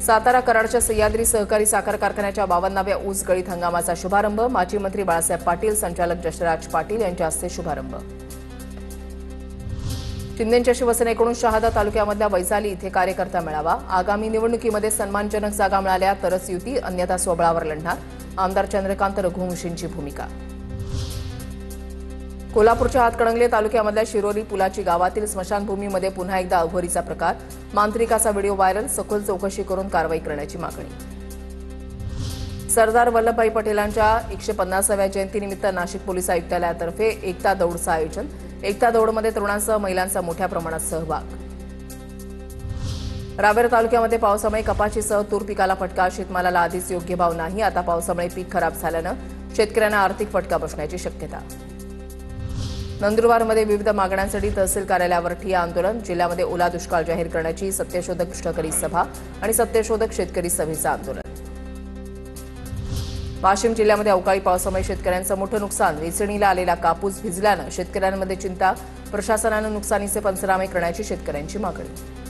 सातारा कराडच्या सह्याद्री सहकारी साखर कारखान्याच्या 52व्या ऊस गळीत हंगामाचा शुभारंभ माजी मंत्री बाळासाहेब पाटील, संचालक जसराज पाटील यांच्या हस्ते शुभारंभ। शिंदेंच्या शिवसेनेकडून शहादा तालुक्यामधल्या वैजाली इथे कार्यकर्ता मेळावा। आगामी निवडणुकीमध्ये सन्मानजनक जागा मिळाल्या तरच युती, अन्यथा स्वबळावर लढणार, आमदार चंद्रकांत रघुवंशींची भूमिका। कोल्हापूरच्या हातकणंगले तालुक्यामधल्या शिरोली पुलाची गावातील स्मशानभूमीमध्ये पुन्हा एकदा अघोरीचा प्रकार, मांत्रिकाचा व्हिडिओ व्हायरल, सखोल चौकशी करून कारवाई करण्याची मागणी। सरदार वल्लभभाई पटेलांच्या 150व्या जयंतीनिमित्त नाशिक पोलीस आयुक्तालयातर्फे एकता दौडचं आयोजन। एकता दौडमध्ये तरुणांसह महिलांचा मोठ्या प्रमाणात सहभाग। रावेर तालुक्यामध्ये पावसामुळे कपाशीसह तूर पिकाला फटका, शेतमालाला आधीच योग्य भाव नाही, आता पावसामुळे पीक खराब झाल्यानं शेतकऱ्यांना आर्थिक फटका बसण्याची शक्यता। नंदुरबारमध्ये विविध मागण्यांसाठी तहसील कार्यालयावर ठिय्या आंदोलन, जिल्ह्यामध्ये ओला दुष्काळ जाहीर करण्याची सत्यशोधक शेतकरी सभा आणि सत्यशोधक शेतकरी सभेचं आंदोलन। वाशिम जिल्ह्यामध्ये अवकाळी पावसामुळे शेतकऱ्यांचं मोठं नुकसान, वेचणीला आलेला कापूस भिजल्यानं शेतकऱ्यांमध्ये चिंता, प्रशासनानं नुकसानीचे पंचनामे करण्याची शेतकऱ्यांची मागणी।